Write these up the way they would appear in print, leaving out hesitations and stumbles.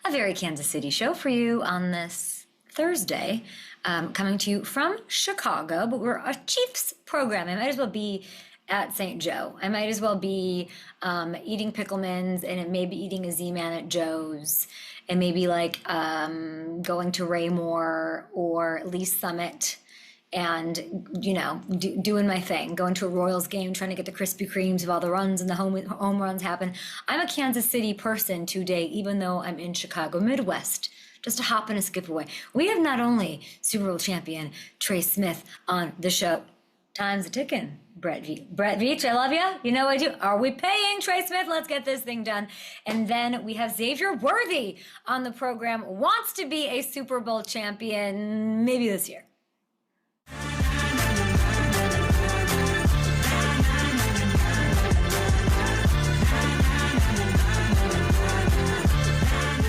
a very Kansas City show for you on this Thursday, coming to you from Chicago, but we're a Chiefs program. I might as well be at St. Joe. I might as well be eating Picklemans and maybe eating a Z-Man at Joe's and maybe like going to Raymore or Lee Summit and, you know, doing my thing, going to a Royals game, trying to get the Krispy Kremes of all the runs and the home runs happen. I'm a Kansas City person today, even though I'm in Chicago Midwest. Just a hop and a skip away. We have not only Super Bowl champion Trey Smith on the show. Time's a ticking. Brett Veach, I love you. You know I do. Are we paying Trey Smith? Let's get this thing done. And then we have Xavier Worthy on the program. Wants to be a Super Bowl champion maybe this year.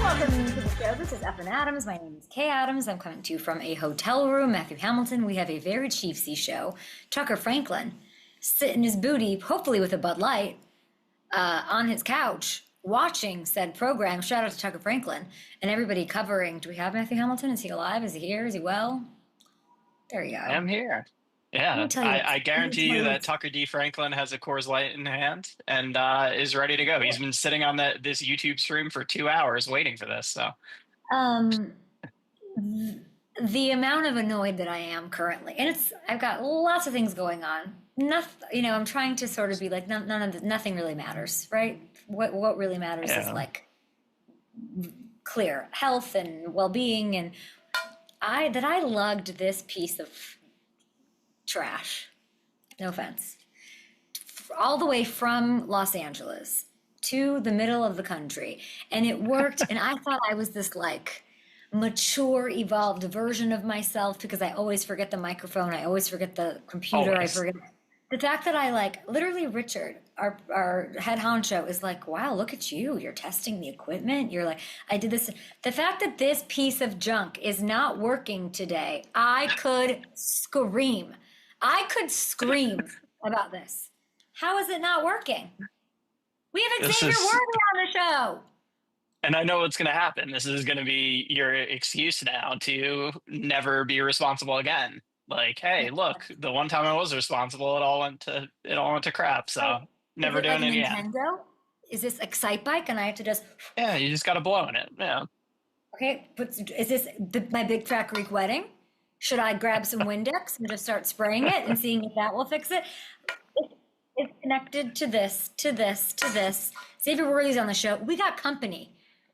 Welcome to the show. This is F and Adams. My name is Kay Adams. I'm coming to you from a hotel room. Matthew Hamilton. We have a very Chiefsy show. Tucker Franklin sitting his booty, hopefully with a Bud Light, on his couch, watching said program. Shout out to Tucker Franklin and everybody covering. Do we have Matthew Hamilton? Is he alive? Is he here? Is he well? There you go. I'm here. Yeah, I guarantee you that Tucker D. Franklin has a Coors Light in hand and is ready to go. He's been sitting on this YouTube stream for 2 hours waiting for this. So, the amount of annoyed that I am currently, and I've got lots of things going on. Nothing, you know, I'm trying to sort of be like, nothing really matters, right? What really matters is like clear health and well-being, and I lugged this piece of trash, no offense, all the way from Los Angeles to the middle of the country, and it worked. And I thought I was this like mature, evolved version of myself because I always forget the microphone, I always forget the computer, always. I forget the fact that I like literally Richard, our head honcho, is like, wow, look at you, you're testing the equipment, you're like, I did this. The fact that this piece of junk is not working today, I could scream about this. How is it not working? We have Xavier Worthy on the show. And I know what's going to happen. This is going to be your excuse now to never be responsible again. Like, hey, look, the one time I was responsible, it all went to crap. So never doing it again. Nintendo? Is this Excitebike and I have to just? Yeah, you just got to blow in it. Yeah. Okay, but is this my big fat Greek wedding? Should I grab some Windex and just start spraying it and seeing if that will fix it? It's connected to this. Xavier Worthy's on the show. We got company.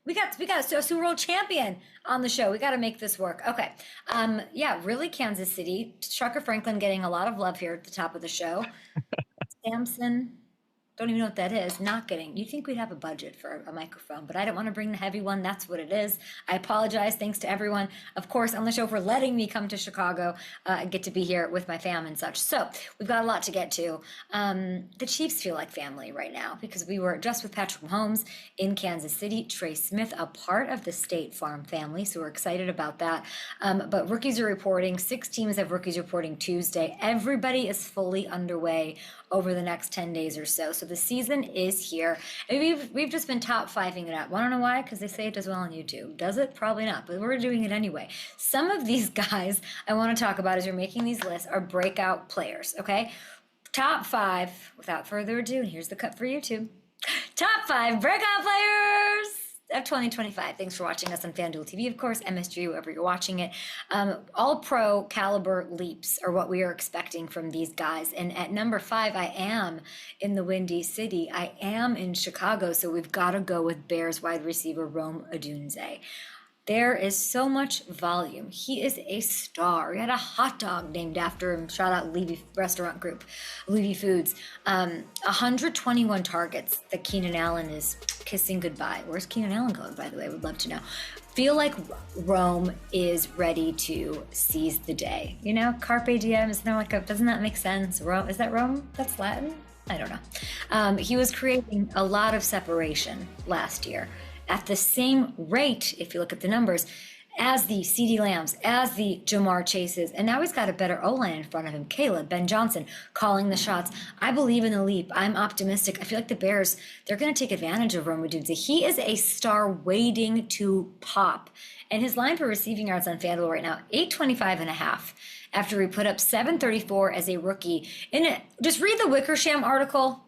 We got a Super Bowl champion on the show. We got to make this work. Okay. Yeah, really Kansas City. Tucker Franklin getting a lot of love here at the top of the show. Samson, don't even know what that is. Not getting. You'd think we'd have a budget for a microphone, but I don't want to bring the heavy one. That's what it is. I apologize. Thanks to everyone, of course, on the show for letting me come to Chicago and get to be here with my fam and such. So we've got a lot to get to. The Chiefs feel like family right now because we were just with Patrick Mahomes in Kansas City. Trey Smith, a part of the State Farm family, so we're excited about that. But rookies are reporting. 6 teams have rookies reporting Tuesday. Everybody is fully underway over the next 10 days or so. So the season is here. And we've just been top fiving it up. Want to know why? Because they say it does well on YouTube. Does it? Probably not, but we're doing it anyway. Some of these guys I want to talk about as you're making these lists are breakout players, okay? Top 5, without further ado, and here's the cut for YouTube. Top 5 breakout players of 2025. Thanks for watching us on FanDuel TV, of course, MSG, wherever you're watching it. All pro caliber leaps are what we are expecting from these guys. And at number 5, I am in the Windy City. I am in Chicago, so we've got to go with Bears wide receiver Rome Odunze. There is so much volume. He is a star. He had a hot dog named after him. Shout out Levy Restaurant Group, Levy Foods. 121 targets that Keenan Allen is kissing goodbye. Where's Keenan Allen going, by the way? I would love to know. Feel like Rome is ready to seize the day. You know, Carpe Diem, isn't that like doesn't that make sense? Rome, is that Rome? That's Latin? I don't know. He was creating a lot of separation last year. At the same rate, if you look at the numbers, as the CeeDee Lambs, as the Jamar Chases, and now he's got a better O-line in front of him. Caleb, Ben Johnson calling the shots. I believe in the leap. I'm optimistic. I feel like the Bears, they're going to take advantage of Rome Odunze. He is a star waiting to pop. And his line for receiving yards on FanDuel right now, 825.5, after he put up 734 as a rookie. Just read the Wickersham article.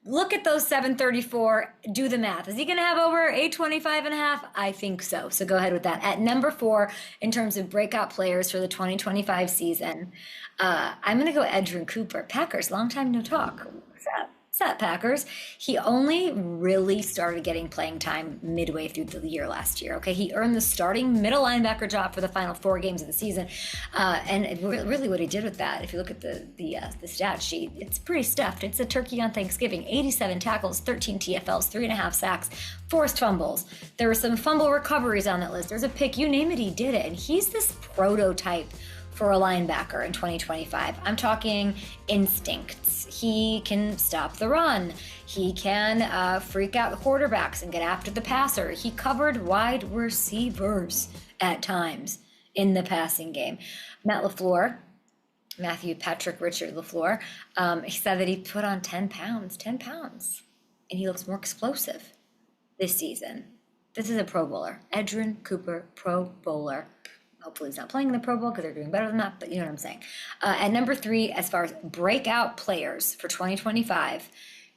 Look at those 734, do the math. Is he going to have over 825.5? I think so. So go ahead with that. At number 4, in terms of breakout players for the 2025 season, I'm going to go Edgerrin Cooper. Packers, long time no talk. What's up? What's up, Packers? He only really started getting playing time midway through the year last year. Okay, he earned the starting middle linebacker job for the final 4 games of the season, and really what he did with that, if you look at the stat sheet, it's pretty stuffed. It's a turkey on Thanksgiving. 87 tackles, 13 TFLs, 3.5 sacks, forced fumbles. There were some fumble recoveries on that list. There's a pick. You name it, he did it. And he's this prototype for a linebacker in 2025. I'm talking instincts. He can stop the run. He can freak out quarterbacks and get after the passer. He covered wide receivers at times in the passing game. Matthew Patrick Richard LaFleur, he said that he put on 10 pounds, and he looks more explosive this season. This is a Pro Bowler. Edgerrin Cooper, Pro Bowler. Hopefully he's not playing in the Pro Bowl because they're doing better than that, but you know what I'm saying. At number 3, as far as breakout players for 2025,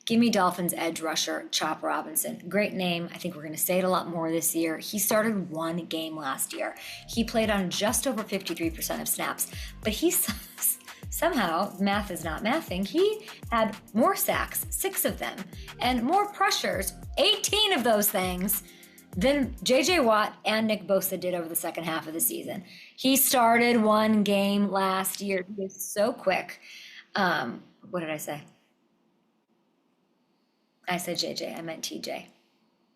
give me Dolphins edge rusher, Chop Robinson. Great name. I think we're going to say it a lot more this year. He started 1 game last year. He played on just over 53% of snaps, but he somehow, math is not mathing, he had more sacks, 6 of them, and more pressures, 18 of those things, than J.J. Watt and Nick Bosa did over the second half of the season. He started 1 game last year. He was so quick. What did I say? I said J.J. I meant T.J.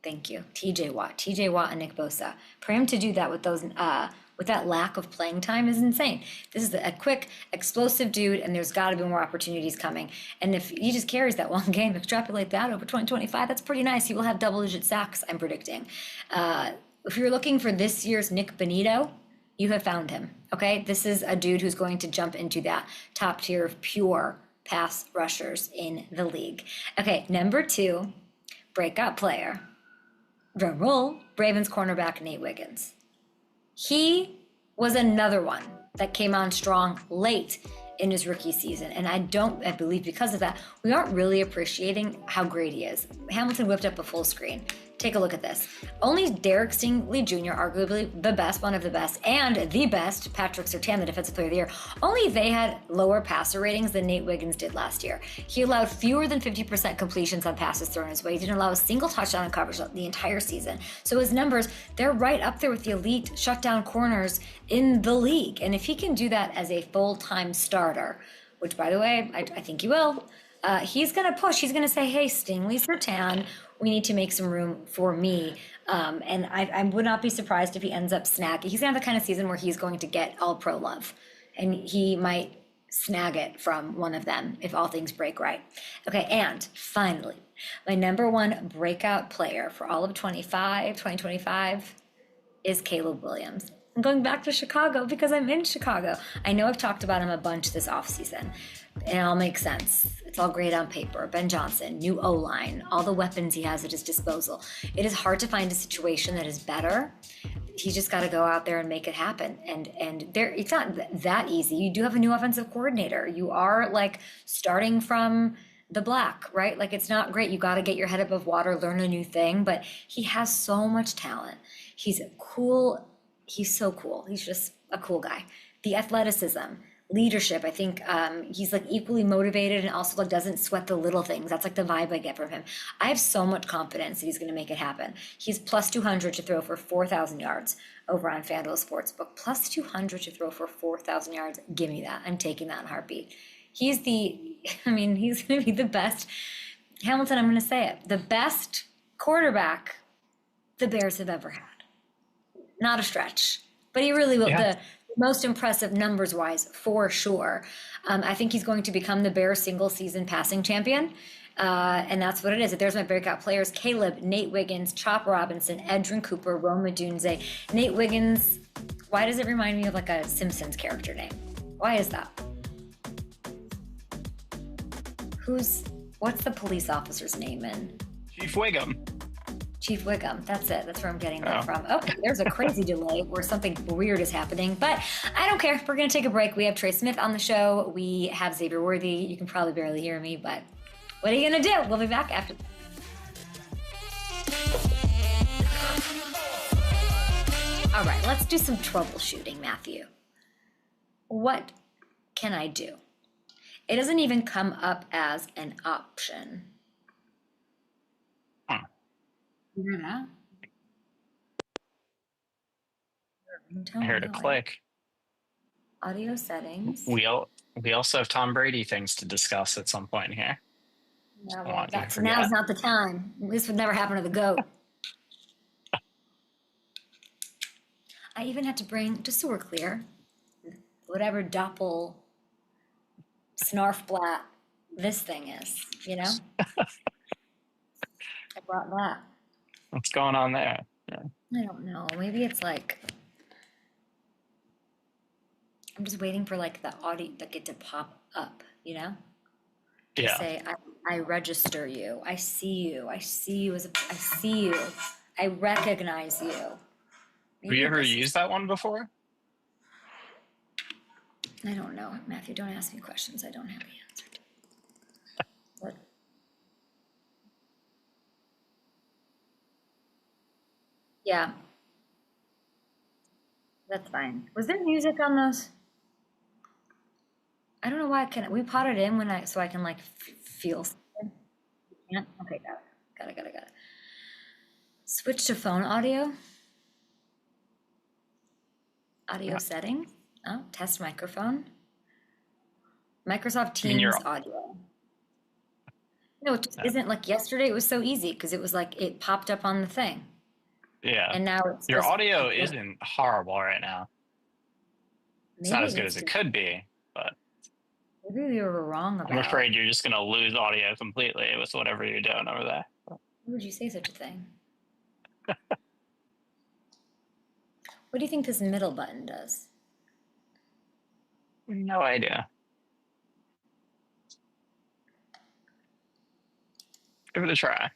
Thank you. T.J. Watt and Nick Bosa. For him to do that with those, with that lack of playing time is insane. This is a quick, explosive dude, and there's got to be more opportunities coming. And if he just carries that 1 game, extrapolate that over 2025, that's pretty nice. He will have double-digit sacks, I'm predicting. If you're looking for this year's Nick Bonito, you have found him, okay? This is a dude who's going to jump into that top tier of pure pass rushers in the league. Okay, number 2, breakout player. Drum roll, Ravens cornerback Nate Wiggins. He was another one that came on strong late in his rookie season. And I believe because of that, we aren't really appreciating how great he is. Hamilton whipped up a full screen. Take a look at this. Only Derek Stingley Jr., arguably the best, one of the best, and the best, Patrick Surtain, the Defensive Player of the Year, only they had lower passer ratings than Nate Wiggins did last year. He allowed fewer than 50% completions on passes thrown his way. He didn't allow a single touchdown in coverage the entire season. So his numbers, they're right up there with the elite shutdown corners in the league. And if he can do that as a full-time starter, which, by the way, I think he will, he's going to push. He's going to say, hey, Stingley Surtain, we need to make some room for me. And I would not be surprised if he ends up snagging. He's going to have the kind of season where he's going to get all-pro love. And he might snag it from one of them if all things break right. Okay, and finally, my number 1 breakout player for all of 2025 is Caleb Williams. I'm going back to Chicago because I'm in Chicago. I know I've talked about him a bunch this offseason. It all makes sense. It's all great on paper. Ben Johnson, new O-line, all the weapons he has at his disposal. It is hard to find a situation that is better. He's just got to go out there and make it happen. And it's not that easy. You do have a new offensive coordinator. You are like starting from the black, right? Like it's not great. You got to get your head above water, learn a new thing. But he has so much talent. He's cool. He's so cool. He's just a cool guy. The athleticism, leadership. I think he's like equally motivated and also like doesn't sweat the little things. That's like the vibe I get from him. I have so much confidence that he's going to make it happen. He's plus 200 to throw for 4,000 yards over on FanDuel Sportsbook. Plus 200 to throw for 4,000 yards. Give me that. I'm taking that in a heartbeat. He's going to be the best. Hamilton, I'm going to say it. The best quarterback the Bears have ever had. Not a stretch, but he really will. Yeah. The most impressive numbers-wise, for sure. I think he's going to become the Bears single-season passing champion, And that's what it is. There's my breakout players: Caleb, Nate Wiggins, Chop Robinson, Edrin Cooper, Roma Dunze. Nate Wiggins, why does it remind me of like a Simpsons character name? Why is that? What's the police officer's name in? Chief Wiggum. Chief Wiggum. That's it. That's where I'm getting that from. Okay, there's a crazy delay where something weird is happening, but I don't care. We're going to take a break. We have Trey Smith on the show. We have Xavier Worthy. You can probably barely hear me, but what are you going to do? We'll be back after. All right, let's do some troubleshooting, Matthew. What can I do? It doesn't even come up as an option. You hear that? I heard a click. Audio settings. We also have Tom Brady things to discuss at some point here. Yeah, well, now's not the time. This would never happen to the GOAT. I even had to bring, just so we're clear, whatever doppel snarfblat this thing is, you know? I brought that. What's going on there? Yeah. I don't know. Maybe it's like, I'm just waiting for like the audio that get to pop up, you know? Yeah. Say, I register you. I see you. I see you I see you. I recognize you. Have you ever used that one before? I don't know. Matthew, don't ask me questions I don't have the answer to. What? Yeah. That's fine. Was there music on those? I don't know why we pot it in so I can like feel something. Yeah. Okay, got it. Switch to phone audio. Audio settings. Oh, test microphone. Microsoft Teams audio. No, it just isn't like yesterday. It was so easy because it was like it popped up on the thing. Yeah. And now it's your audio isn't horrible right now. It's not as good as it could be, but maybe we were wrong about. I'm afraid you're just gonna lose audio completely with whatever you're doing over there. Why would you say such a thing? What do you think this middle button does? No idea. Give it a try.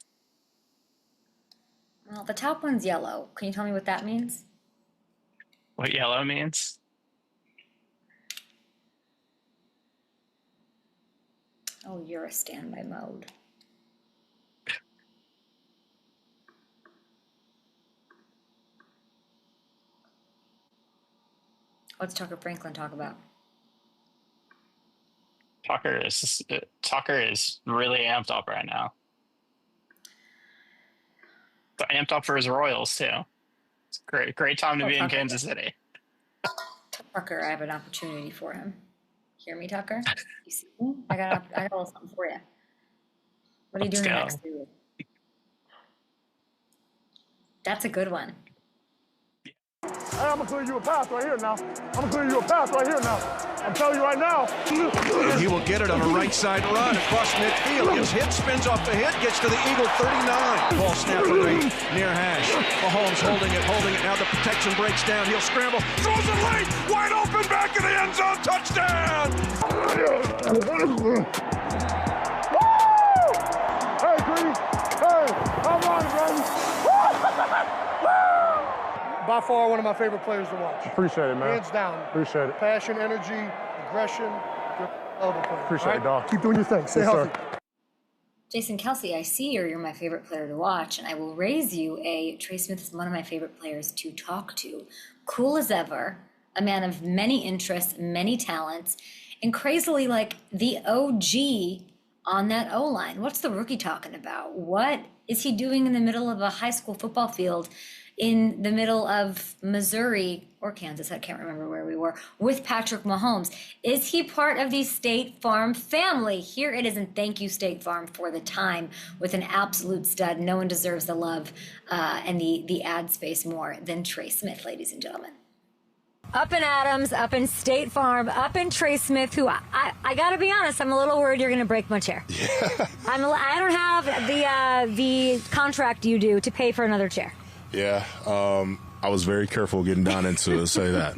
Well, the top one's yellow. Can you tell me what that means? What yellow means? Oh, you're a standby mode. What's Tucker Franklin talk about? Tucker is really amped up right now. Amped up for his Royals too. It's a great time to be in Kansas City. Tucker, I have an opportunity for him. Hear me, Tucker? You see me? I got a little something for you. What are you doing the next 3 weeks? That's a good one. Hey, I'm gonna clear you a path right here now. I'm telling you right now. He will get it on a right side run across midfield. Gets hit, spins off the hit, gets to the Eagle 39. Ball snap away near hash. Mahomes holding it. Now the protection breaks down. He'll scramble. Throws it late. Wide open back in the end zone. Touchdown. Hey, Green. Hey, come on, baby. By far, one of my favorite players to watch. Appreciate it, man. Hands down. Appreciate it. Passion, energy, aggression. Appreciate it, dog. Keep doing your thing. Stay healthy. Jason Kelsey, I see you're my favorite player to watch, and I will raise you a Trey Smith is one of my favorite players to talk to. Cool as ever, a man of many interests, many talents, and crazily like the OG on that O-line. What's the rookie talking about? What is he doing in the middle of a high school football field in the middle of Missouri or Kansas, I can't remember where we were, with Patrick Mahomes? Is he part of the State Farm family? Here it is, and thank you, State Farm, for the time with an absolute stud. No one deserves the love and the ad space more than Trey Smith, ladies and gentlemen. Up in Adams, up in State Farm, up in Trey Smith, who I got to be honest, I'm a little worried you're going to break my chair. Yeah. I don't have the contract you do to pay for another chair. Yeah. I was very careful getting down into it, say that.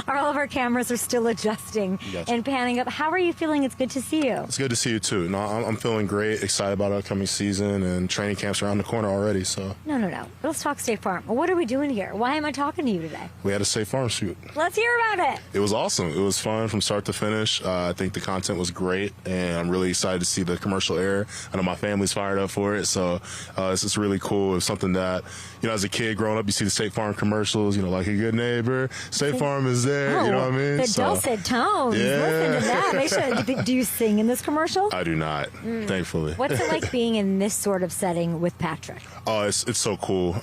All of our cameras are still adjusting and panning up. How are you feeling? It's good to see you. It's good to see you, too. No, I'm feeling great, excited about our upcoming season, and training camp's around the corner already, so. No. Let's talk State Farm. What are we doing here? Why am I talking to you today? We had a State Farm shoot. Let's hear about it. It was awesome. It was fun from start to finish. I think the content was great, and I'm really excited to see the commercial air. I know my family's fired up for it, so it's just really cool. It's something that, as a kid growing up, you see the State Farm commercials, like a good neighbor. State Farm is there, you know what I mean? The dulcet tones. Yeah. Listen to that. Make sure, do you sing in this commercial? I do not, thankfully. What's it like being in this sort of setting with Patrick? Oh, it's so cool.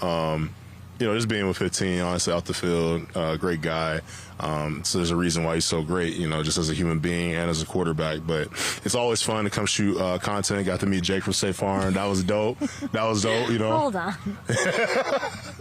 Just being with 15, honestly, out the field, great guy. So there's a reason why he's so great, just as a human being and as a quarterback. But it's always fun to come shoot content. Got to meet Jake from State Farm. That was dope. Hold on.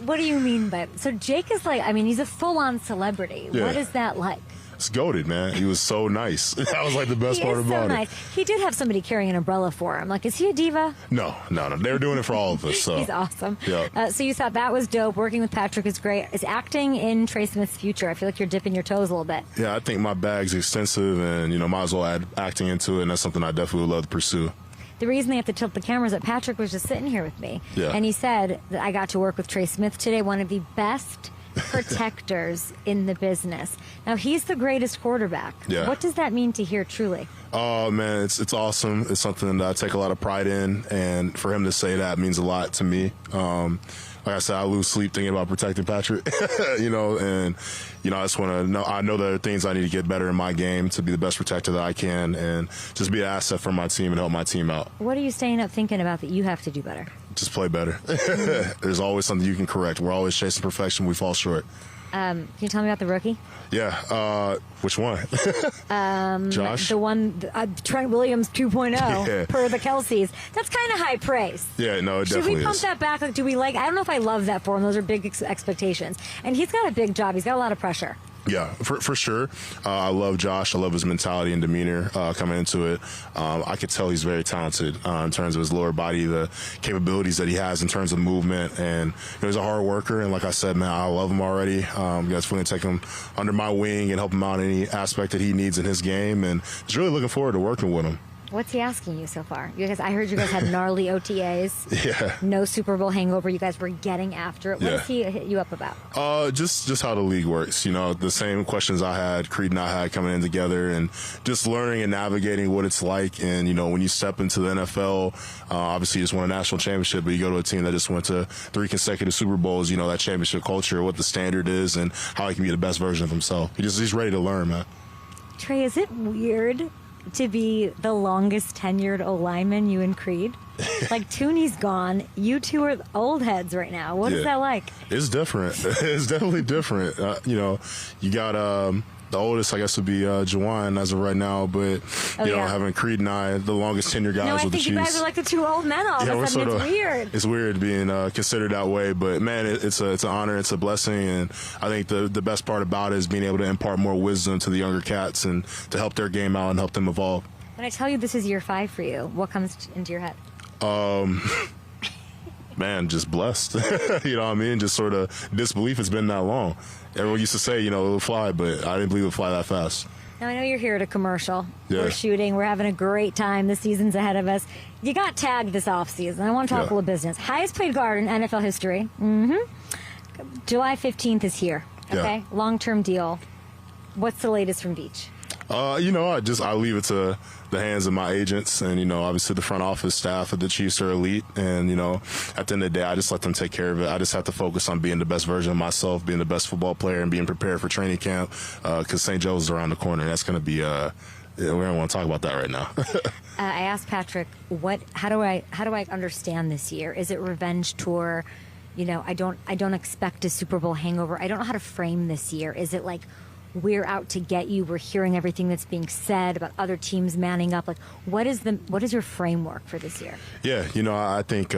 What do you mean by so Jake is he's a full-on celebrity. Yeah. What is that like? It's goated, man. He was so nice. That was the best part about it. He did have somebody carrying an umbrella for him. Is he a diva? No. They were doing it for all of us. So. He's awesome. Yeah. So you thought that was dope. Working with Patrick is great. Is acting in Trey Smith's future? I feel like you're dipping your toes a little bit. Yeah, I think my bag's extensive, and might as well add acting into it, and that's something I definitely would love to pursue. The reason they have to tilt the cameras at Patrick was just sitting here with me. Yeah. And he said that I got to work with Trey Smith today, one of the best protectors in the business. Now, he's the greatest quarterback. Yeah. What does that mean to hear truly? Oh, man, it's awesome. It's something that I take a lot of pride in, and for him to say that means a lot to me. Like I said, I lose sleep thinking about protecting Patrick, and, I just want to know, I know there are things I need to get better in my game to be the best protector that I can and just be an asset for my team and help my team out. What are you staying up thinking about that you have to do better? Just play better. There's always something you can correct. We're always chasing perfection. We fall short. Can you tell me about the rookie? Yeah. Which one? Josh? The one, Trent Williams 2.0, Yeah. per the Kelseys. That's kind of high praise. Yeah, no, it Should definitely we pump is. that back? I don't know if I love that for him. Those are big expectations. And he's got a big job. He's got a lot of pressure. Yeah, for sure. I love Josh. I love his mentality and demeanor coming into it. I could tell he's very talented in terms of his lower body, the capabilities that he has in terms of movement. And he's a hard worker. And like I said, man, I love him already. Guys, willing to take him under my wing and help him out in any aspect that he needs in his game. And just really looking forward to working with him. What's he asking you so far? I heard you guys had gnarly OTAs. Yeah. No Super Bowl hangover. You guys were getting after it. What does he hit you up about? Just how the league works. The same questions I had, Creed and I had coming in together, and just learning and navigating what it's like. And, when you step into the NFL, obviously you just won a national championship, but you go to a team that just went to 3 consecutive Super Bowls, that championship culture, what the standard is, and how he can be the best version of himself. He's ready to learn, man. Trey, is it weird to be the longest tenured O-lineman, you and Creed? Tooney's gone. You two are old heads right now. What is that like? It's different. It's definitely different. You got the oldest, I guess, would be Jawan as of right now, but having Creed and I, the longest tenure guys with the Chiefs. No, I think you guys are like the two old men all of a sudden. It's weird. It's weird being considered that way, but man, it's an honor, it's a blessing, and I think the best part about it is being able to impart more wisdom to the younger cats and to help their game out and help them evolve. When I tell you this is year 5 for you, what comes into your head? Man, just blessed. You know what I mean? Just sort of disbelief. It's been that long. Everyone used to say, it'll fly, but I didn't believe it would fly that fast. Now, I know you're here at a commercial. Yeah. We're shooting. We're having a great time. The season's ahead of us. You got tagged this offseason. I want to talk a little business. Highest paid guard in NFL history. July 15th is here. Okay? Yeah. Long-term deal. What's the latest from Beach? I leave it to the hands of my agents and, obviously the front office staff of the Chiefs are elite. And, at the end of the day, I just let them take care of it. I just have to focus on being the best version of myself, being the best football player, and being prepared for training camp because St. Joe's is around the corner. That's going to be we don't want to talk about that right now. I asked Patrick, how do I understand this year? Is it revenge tour? I don't expect a Super Bowl hangover. I don't know how to frame this year. Is it like we're out to get you? We're hearing everything that's being said about other teams manning up. What is your framework for this year? Yeah, I think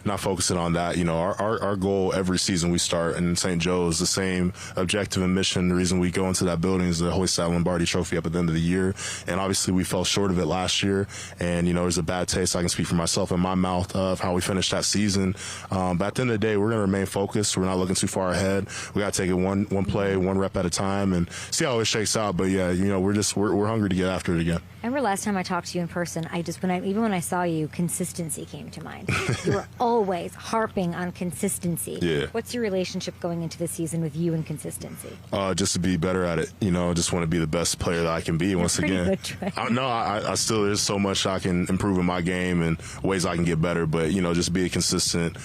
not focusing on that. You know, our goal every season we start in St. Joe is the same objective and mission. The reason we go into that building is to hoist that Lombardi Trophy up at the end of the year. And obviously we fell short of it last year. And, you know, there's a bad taste. I can speak for myself in my mouth of how we finished that season. But at the end of the day, we're going to remain focused. We're not looking too far ahead. We got to take it one play, one rep at a time and see how it shakes out. But yeah, you know, we're hungry to get after it again. I remember last time I talked to you in person, even when I saw you, consistency came to mind. You were always harping on consistency. Yeah. What's your relationship going into this season with you and consistency? Just to be better at it. You know, just want to be the best player that I can be once again. Good, Trey. I still, there's so much I can improve in my game and ways I can get better, but, you know, just be a consistent,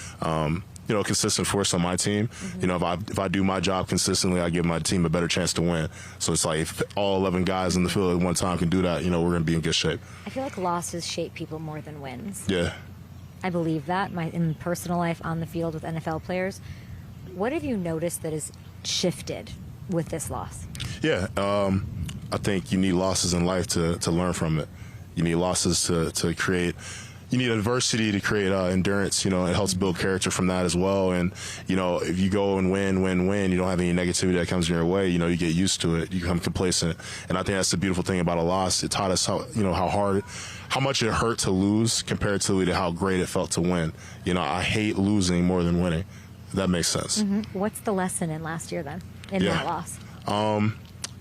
consistent force on my team. Mm-hmm. You know, if I do my job consistently, I give my team a better chance to win. So it's like if all 11 guys in the field at one time can do that, you know, we're going to be in good shape. I feel like losses shape people more than wins. Yeah. I believe that in personal life, on the field with NFL players. What have you noticed that has shifted with this loss? Yeah, I think you need losses in life to learn from it. You need losses to create. You need adversity to create endurance. You know, it helps build character from that as well. And, you know, if you go and win, you don't have any negativity that comes your way. You know, you get used to it. You become complacent. And I think that's the beautiful thing about a loss. It taught us how much it hurt to lose comparatively to how great it felt to win. You know, I hate losing more than winning. If that makes sense. Mm-hmm. What's the lesson in last year then, in that loss?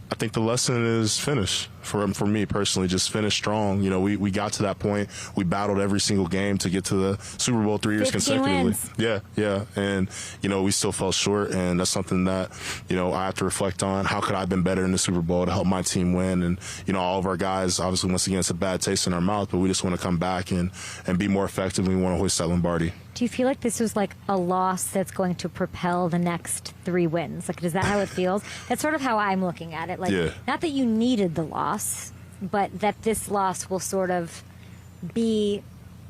I think the lesson is finish. For me personally, just finish strong. You know, we got to that point. We battled every single game to get to the Super Bowl 3 years consecutively. Wins. Yeah. And, you know, we still fell short, and that's something that, you know, I have to reflect on. How could I have been better in the Super Bowl to help my team win? And, you know, all of our guys, obviously, once again, it's a bad taste in our mouth, but we just want to come back and be more effective. We want to hoist that Lombardi. Do you feel like this was like a loss that's going to propel the next 3 wins? Like, is that how it feels? That's sort of how I'm looking at it. Like, not that you needed the loss, but that this loss will sort of be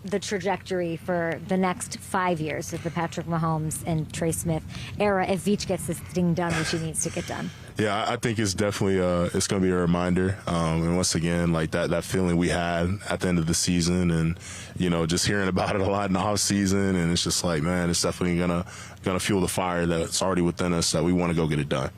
the trajectory for the next 5 years of the Patrick Mahomes and Trey Smith era if Veach gets this thing done, which he needs to get done. Yeah, I think it's definitely it's going to be a reminder. And once again, like that feeling we had at the end of the season, and you know, just hearing about it a lot in the off season, and it's just like, man, it's definitely gonna fuel the fire that's already within us that we want to go get it done.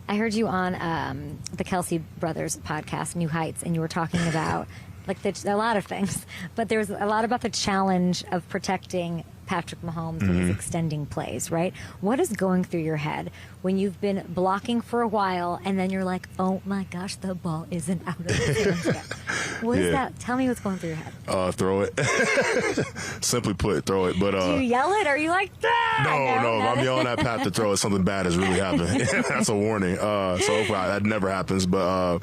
I heard you on the Kelsey Brothers podcast, New Heights, and you were talking about a lot of things, but there was a lot about the challenge of protecting Patrick Mahomes and his extending plays, right? What is going through your head when you've been blocking for a while and then you're like, oh my gosh, the ball isn't out of his hands yet? What is that? Tell me what's going through your head. Throw it. Simply put, throw it. But do you yell it? Or are you like, ah! No. If I'm yelling at Pat to throw it, something bad has really happened. That's a warning. So hopefully that never happens. But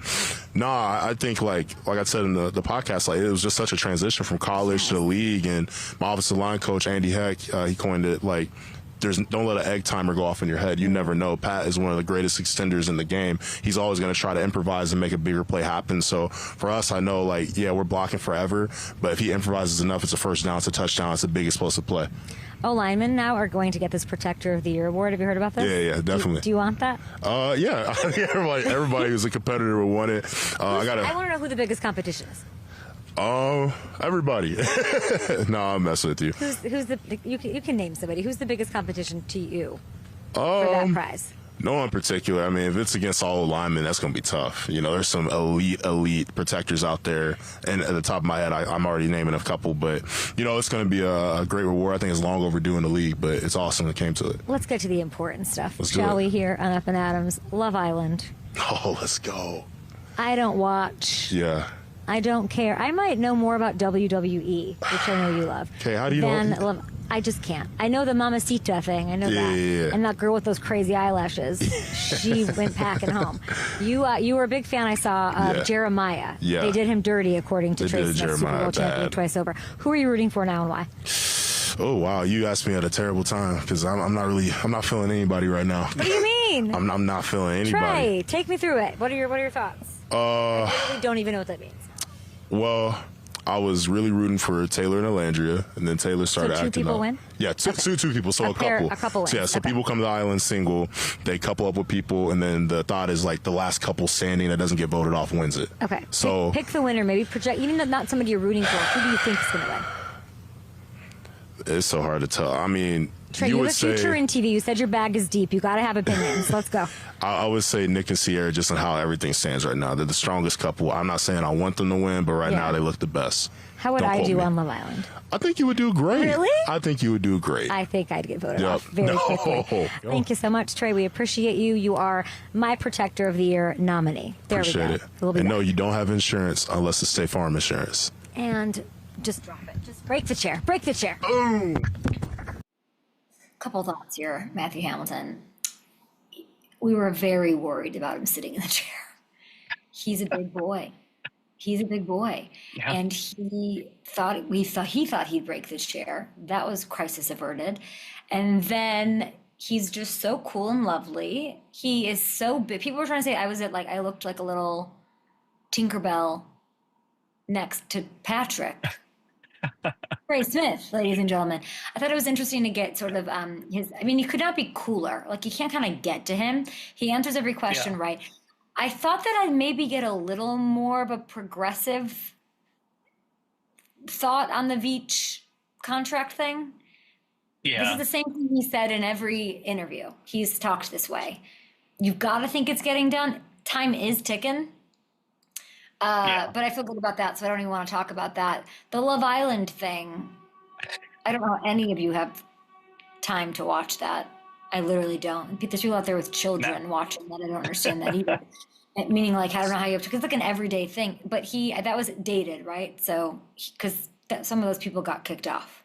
I think like I said in the podcast, like it was just such a transition from college to the league, and my offensive line coach Andy Heck, he coined it like, don't let an egg timer go off in your head. You never know. Pat is one of the greatest extenders in the game. He's always going to try to improvise and make a bigger play happen. So for us, I know, like, yeah, we're blocking forever, but if he improvises enough, it's a first down, it's a touchdown, it's a big explosive play. Linemen now are going to get this Protector of the Year award. Have you heard about this? Yeah, definitely. Do you want that? Yeah. Everybody who's a competitor will want it. I want to know who the biggest competition is. Everybody. No, I'm messing with you. You can name somebody. Who's the biggest competition to you for that prize? No one in particular. I mean, if it's against all linemen, that's going to be tough. You know, there's some elite protectors out there. And at the top of my head, I'm already naming a couple. But, you know, it's going to be a great reward. I think it's long overdue in the league, but it's awesome it came to it. Let's get to the important stuff, shall we, here on Up and Adams? Love Island. Oh, let's go. I don't watch. Yeah. I don't care. I might know more about WWE, which I know you love. Okay, how do you know? I just can't. I know the Mamacita thing. I know that. Yeah. And that girl with those crazy eyelashes. She went packing home. You were a big fan, I saw, of Jeremiah. Yeah. They did him dirty, according to Trey Smith, Super Bowl champion twice over. Who are you rooting for now and why? Oh, wow. You asked me at a terrible time because I'm not feeling anybody right now. What do you mean? I'm not feeling anybody. Trey, take me through it. What are your thoughts? I really don't even know what that means. Well, I was really rooting for Taylor and Alandria, and then Taylor started acting up. 2 people win? Yeah, two people, so a couple. Wins. So, yeah, so people come to the island single, they couple up with people, and then the thought is like the last couple standing that doesn't get voted off wins it. Okay. So pick the winner, maybe project, even not somebody you're rooting for. Who do you think is going to win? It's so hard to tell. I mean, Trey, you you would have a future say in TV. You said your bag is deep. You got to have opinions. Let's go. I would say Nick and Sierra, just on how everything stands right now. They're the strongest couple. I'm not saying I want them to win, but right Yeah. now they look the best. How would Don't I quote do me. on Love Island? I think you would do great. Really? I think you would do great. I think I'd get voted Yep. off very quickly. Thank you so much, Trey. We appreciate you. You are my Protector of the Year nominee. There Appreciate we it. go. We'll be And back. no, you don't have insurance unless it's State Farm insurance. And just drop it. Just break the chair. Break the chair. Boom. Couple thoughts here, Matthew Hamilton. We were very worried about him sitting in the chair. He's a big boy. He's a big boy. Yeah. And he thought he'd break the chair. That was crisis averted. And then he's just so cool and lovely. He is so big. People were trying to say I looked like a little Tinkerbell next to Patrick. Trey Smith, ladies and gentlemen. I thought it was interesting to get sort of he could not be cooler. Like, you can't kind of get to him. He answers every question right. I thought that I'd maybe get a little more of a progressive thought on the Veach contract thing. Yeah. This is the same thing he said in every interview. He's talked this way. You've got to think it's getting done. Time is ticking. But I feel good about that, so I don't even want to talk about that. The Love Island thing, I don't know how any of you have time to watch that. I literally don't. There's people out there with children watching that. I don't understand that either. Meaning, like, I don't know how you have to, because it's like an everyday thing. But that was dated, right? So, because some of those people got kicked off.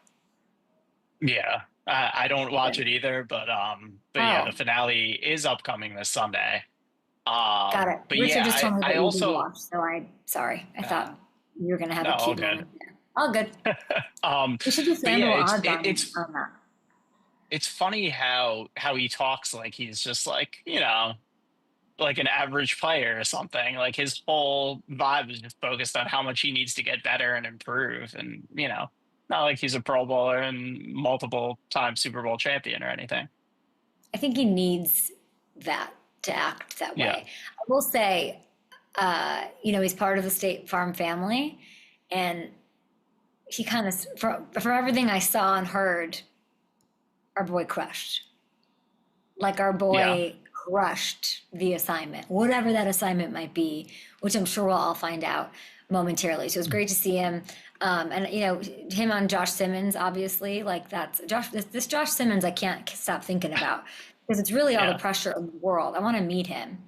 Yeah. I don't watch it either, but yeah, the finale is upcoming this Sunday. Got it. But Richard just told me that I you also didn't watch, so I thought you were going to have a all cute good. moment there. All good. We should do but yeah, odds on that. it's funny how he talks like he's just like, like an average player or something. Like, his whole vibe is just focused on how much he needs to get better and improve, and not like he's a Pro Bowler and multiple time Super Bowl champion or anything. I think he needs that to act that way. Yeah. I will say, he's part of the State Farm family, and he kind of, from everything I saw and heard, our boy crushed. Like, our boy crushed the assignment, whatever that assignment might be, which I'm sure we'll all find out momentarily. So it was great to see him. And him on Josh Simmons, obviously, like, that's this Josh Simmons I can't stop thinking about, because it's really all the pressure in the world. I want to meet him.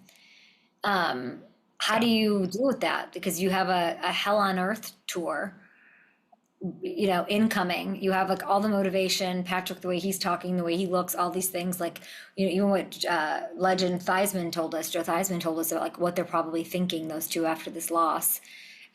How do you deal with that? Because you have a Hell on Earth tour, incoming. You have, like, all the motivation, Patrick, the way he's talking, the way he looks, all these things, like, even what legend Joe Theismann told us about, like, what they're probably thinking, those two, after this loss.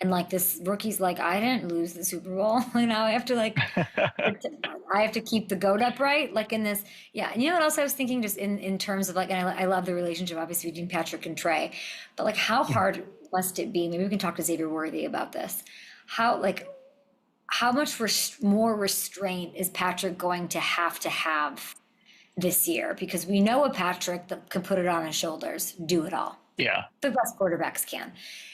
And, like, this rookie's like, I didn't lose the Super Bowl. Now I have to, like, I have to keep the goat upright, like, in this. Yeah. And you know what else I was thinking, just in terms of, like, and I love the relationship, obviously, between Patrick and Trey, but, like, how hard must it be? Maybe we can talk to Xavier Worthy about this. How much more restraint is Patrick going to have this year? Because we know a Patrick that can put it on his shoulders, do it all. Yeah. The best quarterbacks can.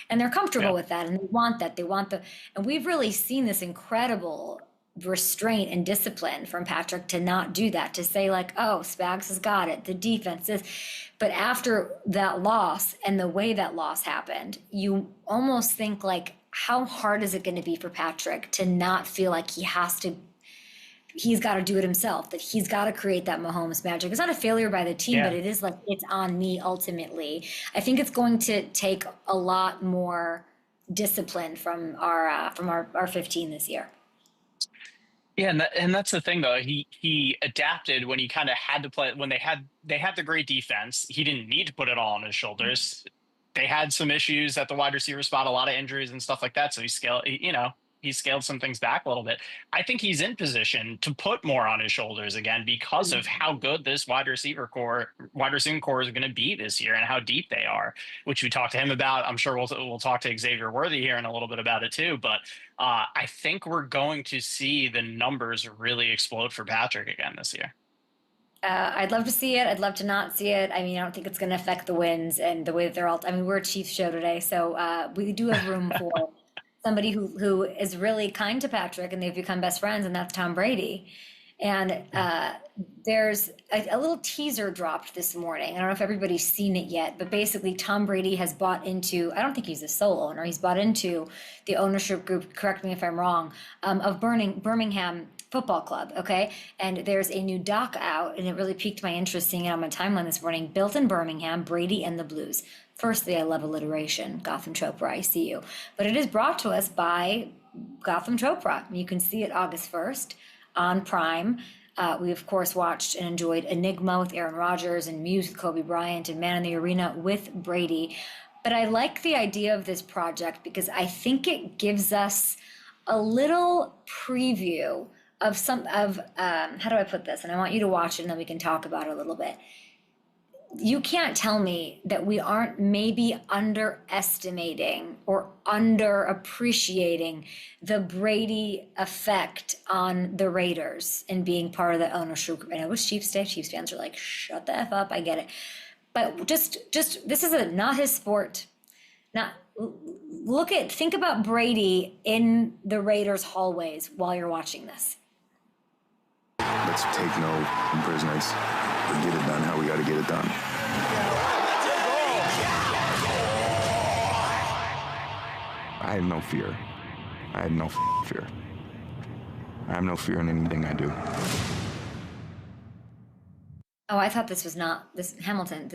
And they're comfortable with that, and they want that. And we've really seen this incredible restraint and discipline from Patrick to not do that, to say, like, oh, Spags has got it, the defense is. But after that loss and the way that loss happened, you almost think, like, how hard is it going to be for Patrick to not feel like he's got to do it himself, that he's got to create that Mahomes magic. It's not a failure by the team, but it is, like, it's on me ultimately. I think it's going to take a lot more discipline from our 15 this year. Yeah, and that's the thing, though. He adapted when he kind of had to play, when they had the great defense. He didn't need to put it all on his shoulders. They had some issues at the wide receiver spot, a lot of injuries and stuff like that. So he scaled some things back a little bit. I think he's in position to put more on his shoulders again because of how good this wide receiving core is going to be this year and how deep they are, which we talked to him about. I'm sure we'll talk to Xavier Worthy here in a little bit about it too. But I think we're going to see the numbers really explode for Patrick again this year. I'd love to see it. I'd love to not see it. I mean, I don't think it's going to affect the wins and the way that they're all. I mean, we're a Chiefs show today, so we do have room somebody who is really kind to Patrick, and they've become best friends, and that's Tom Brady. And there's a little teaser dropped this morning. I don't know if everybody's seen it yet, but basically Tom Brady has bought into, I don't think he's a sole owner, he's bought into the ownership group, correct me if I'm wrong, of Birmingham Football Club, okay? And there's a new doc out, and it really piqued my interest seeing it on my timeline this morning. Built in Birmingham, Brady and the Blues. Firstly, I love alliteration. Gotham Chopra, I see you. But it is brought to us by Gotham Chopra. You can see it August 1st on Prime. We, of course, watched and enjoyed Enigma with Aaron Rodgers and Muse with Kobe Bryant and Man in the Arena with Brady. But I like the idea of this project because I think it gives us a little preview of how do I put this? And I want you to watch it and then we can talk about it a little bit. You can't tell me that we aren't maybe underestimating or underappreciating the Brady effect on the Raiders and being part of the ownership group. And it was Chiefs Day. Chiefs fans are like, shut the F up. I get it. But just this is not his sport. Think about Brady in the Raiders hallways while you're watching this. Let's take no prisoners. We'll get it done how we got to get it done. I have no fear. I have no fear. I have no fear in anything I do. Oh, I thought this was not this Hamilton.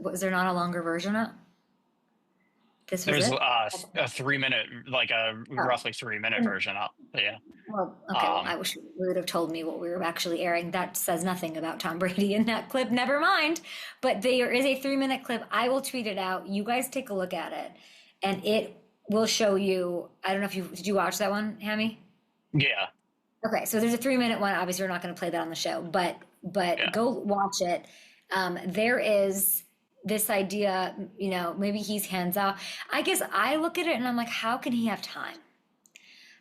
Was there not a longer version of this? Was There's it? a 3-minute, like a roughly 3-minute version up. But yeah. Well, okay. Well, I wish you would have told me what we were actually airing. That says nothing about Tom Brady in that clip. Never mind. But there is a 3-minute clip. I will tweet it out. You guys take a look at it, and it will show you. I don't know if did you watch that one, Hammy? Yeah. Okay, so there's a 3-minute one. Obviously, we're not going to play that on the show, but yeah. Go watch it. There is this idea, maybe he's hands off. I guess I look at it and I'm like, how can he have time?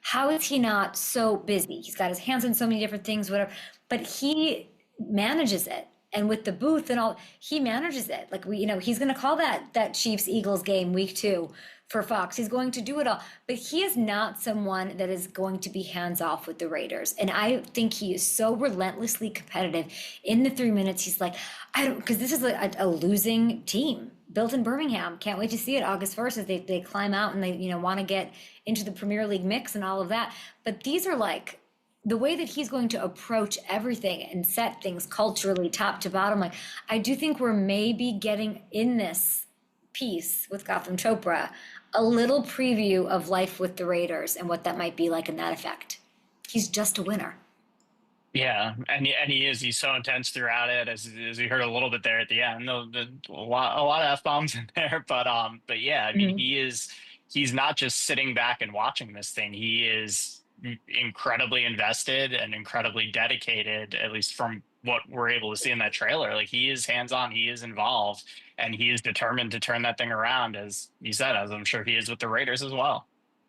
How is he not so busy? He's got his hands in so many different things, whatever, but he manages it. And with the booth and all, he manages it. Like he's going to call that Chiefs Eagles game week 2 for Fox. He's going to do it all, but he is not someone that is going to be hands off with the Raiders. And I think he is so relentlessly competitive in the 3 minutes. He's like, because this is a losing team built in Birmingham. Can't wait to see it August 1st as they climb out and they, want to get into the Premier League mix and all of that. But these are like the way that he's going to approach everything and set things culturally top to bottom. Like, I do think we're maybe getting in this piece with Gotham Chopra a little preview of life with the Raiders and what that might be like in that effect. He's just a winner. Yeah, and he is. He's so intense throughout it, as we heard a little bit there at the end. A lot of F-bombs in there, but yeah, I mean, he's not just sitting back and watching this thing. He is incredibly invested and incredibly dedicated, at least from what we're able to see in that trailer. Like, he is hands-on, he is involved, and he is determined to turn that thing around, as you said, as I'm sure he is with the Raiders as well.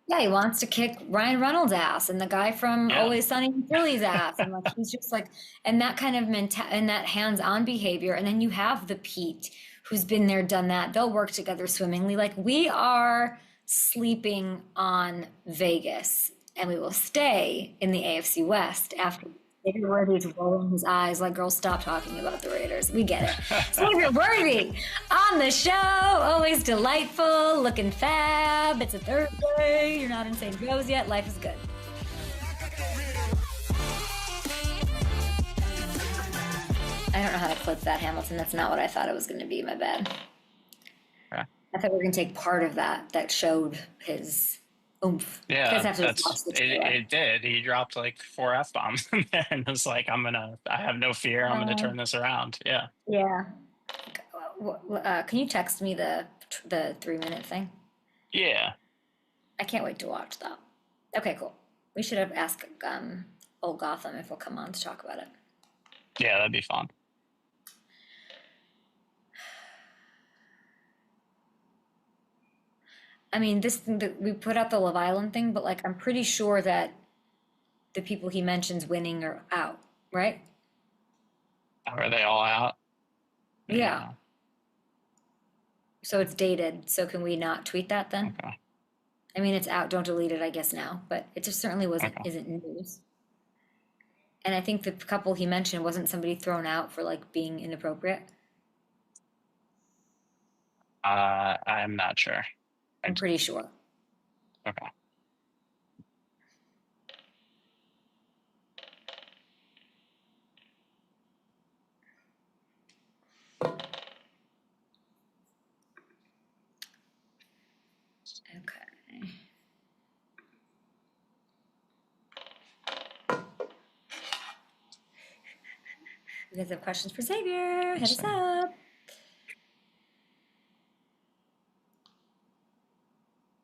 Yeah, he wants to kick Ryan Reynolds' ass and the guy from Always Sunny in Philly's ass. And like, he's just like, and that kind of and that hands-on behavior. And then you have the Pete who's been there, done that. They'll work together swimmingly. Like, we are sleeping on Vegas, and we will stay in the AFC West after Xavier Worthy's rolling his eyes like, girl, stop talking about the Raiders. We get it. Xavier Worthy on the show, always delightful, looking fab. It's a Thursday. You're not in St. Joe's yet. Life is good. I don't know how to clip that, Hamilton. That's not what I thought it was going to be. My bad. Yeah. I thought we were going to take part of that showed his oomph. Yeah, it did. He dropped like 4 F-bombs in there and was like, I have no fear. I'm going to turn this around. Yeah. Yeah. Can you text me the 3-minute thing? Yeah. I can't wait to watch that. Okay, cool. We should have asked old Gotham if he'll come on to talk about it. Yeah, that'd be fun. I mean, this thing that we put out the Love Island thing, but like, I'm pretty sure that the people he mentions winning are out, right? Are they all out? Yeah. So it's dated. So can we not tweet that then? Okay. I mean, it's out. Don't delete it, I guess, now. But it just certainly isn't news. And I think the couple he mentioned, wasn't somebody thrown out for like being inappropriate? I'm not sure. I'm pretty sure. Okay. Okay. You guys have questions for Xavier? Hit us up.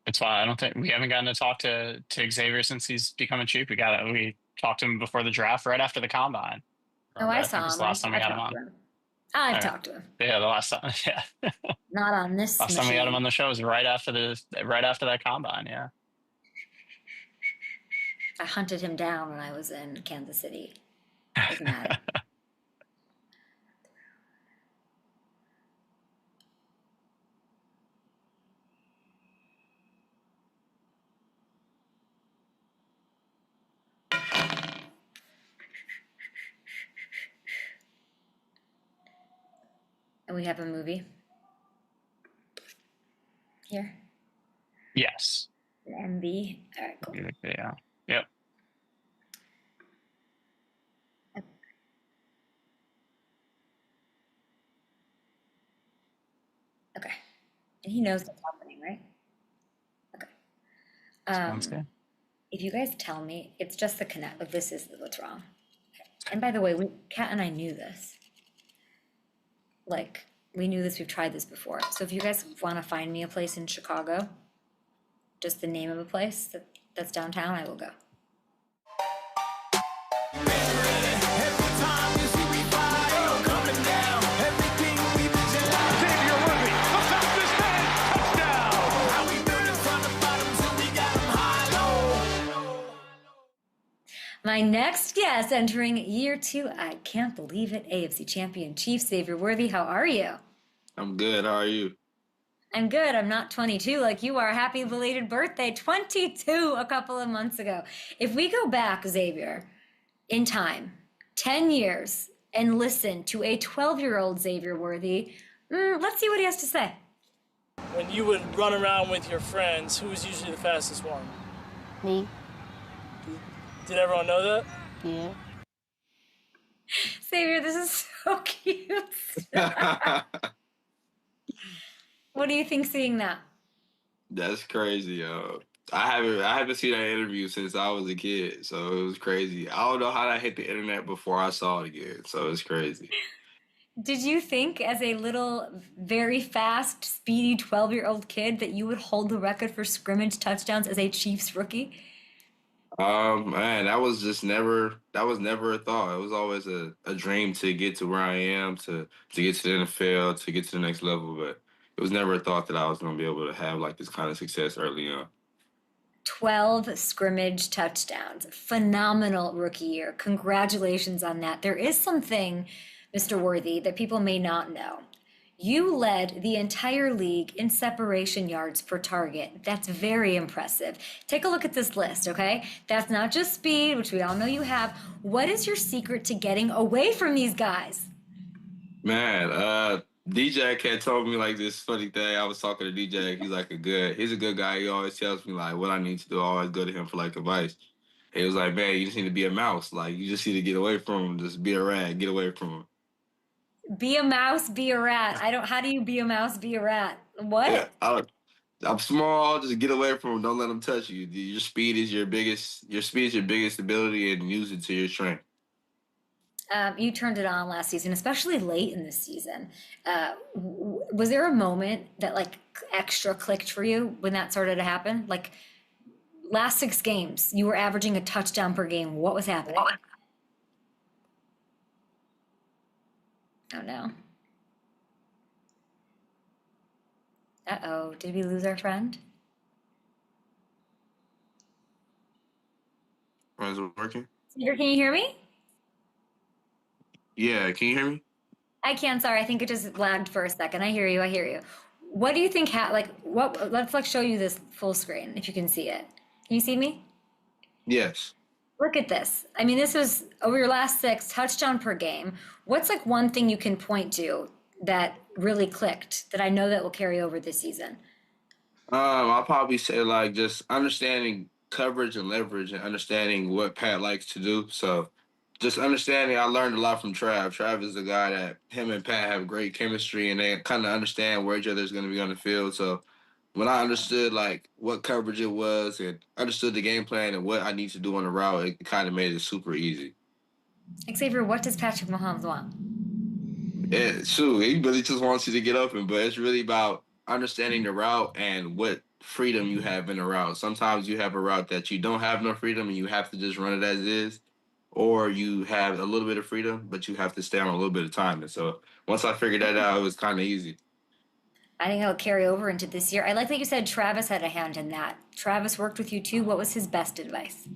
It's fine. I don't think we haven't gotten to talk to Xavier since he's become a Chief. We talked to him before the draft, right after the combine. Oh, I think saw it's him. the last time we I've had him talked on. to him. I've Okay. talked to him. Yeah, the last time. Yeah, Not on this last time we had him machine. on the show was right after that combine. Yeah. I hunted him down when I was in Kansas City. I was mad. And we have a movie here. Yes. An MV. All right, cool. Music video. Yep. Okay. And he knows what's happening, right? Okay. Sounds good. If you guys tell me, it's just the connect. Like, this is what's wrong. Okay. And by the way, Kat and I knew this. Like, we knew this. We've tried this before. So if you guys want to find me a place in Chicago, just the name of a place that's downtown, I will go. Xavier Worthy, the fastest man, touchdown! My next guest entering year 2, I can't believe it, AFC champion Chief Xavier Worthy. How are you? I'm good. How are you? I'm good. I'm not 22 like you are. Happy belated birthday. 22 a couple of months ago. If we go back, Xavier, in time, 10 years, and listen to a 12-year-old Xavier Worthy, let's see what he has to say. When you would run around with your friends, who was usually the fastest one? Me? Did everyone know that? Yeah. Xavier, this is so cute. What do you think seeing that? That's crazy, yo. I haven't seen that interview since I was a kid, so it was crazy. I don't know how that hit the internet before I saw it again, so it's crazy. Did you think, as a little, very fast, speedy 12-year-old kid, that you would hold the record for scrimmage touchdowns as a Chiefs rookie? Man, that was never a thought. It was always a dream to get to where I am, to get to the NFL, to get to the next level, but it was never a thought that I was going to be able to have like this kind of success early on. 12 scrimmage touchdowns. Phenomenal rookie year. Congratulations on that. There is something, Mr. Worthy, that people may not know. You led the entire league in separation yards per target. That's very impressive. Take a look at this list, okay? That's not just speed, which we all know you have. What is your secret to getting away from these guys? Man, DJ had told me like this funny thing. I was talking to DJ. He's a good guy. He always tells me like what I need to do. I always go to him for like advice. He was like, man, you just need to be a mouse. Like you just need to get away from him. Just be a rat. Get away from him. Be a mouse, be a rat. How do you be a mouse, be a rat? What? Yeah, I'm small. Just get away from him. Don't let him touch you. Your speed is your biggest ability, and use it to your strength. You turned it on last season, especially late in this season. Was there a moment that like extra clicked for you when that started to happen? Like last 6 games, you were averaging a touchdown per game. What was happening? Oh no. Uh-oh, did we lose our friend? Is it working? Can you hear me? Yeah, can you hear me? I can, sorry, I think it just lagged for a second. I hear you. What do you think, let's like show you this full screen if you can see it. Can you see me? Yes. Look at this. I mean, this was over your last 6, touchdown per game. What's like one thing you can point to that really clicked that I know that will carry over this season? I'll probably say like just understanding coverage and leverage and understanding what Pat likes to do. So just understanding, I learned a lot from Trav. Trav is the guy that him and Pat have great chemistry and they kind of understand where each other is going to be on the field. So when I understood like what coverage it was and understood the game plan and what I need to do on the route, it kind of made it super easy. Xavier, what does Patrick Mahomes want? Yeah, shoot, he really just wants you to get open, but it's really about understanding the route and what freedom you have in the route. Sometimes you have a route that you don't have no freedom and you have to just run it as is, or you have a little bit of freedom, but you have to stay on a little bit of time. And so once I figured that out, it was kind of easy. I think it'll carry over into this year. I like that you said Travis had a hand in that. Travis worked with you too. What was his best advice?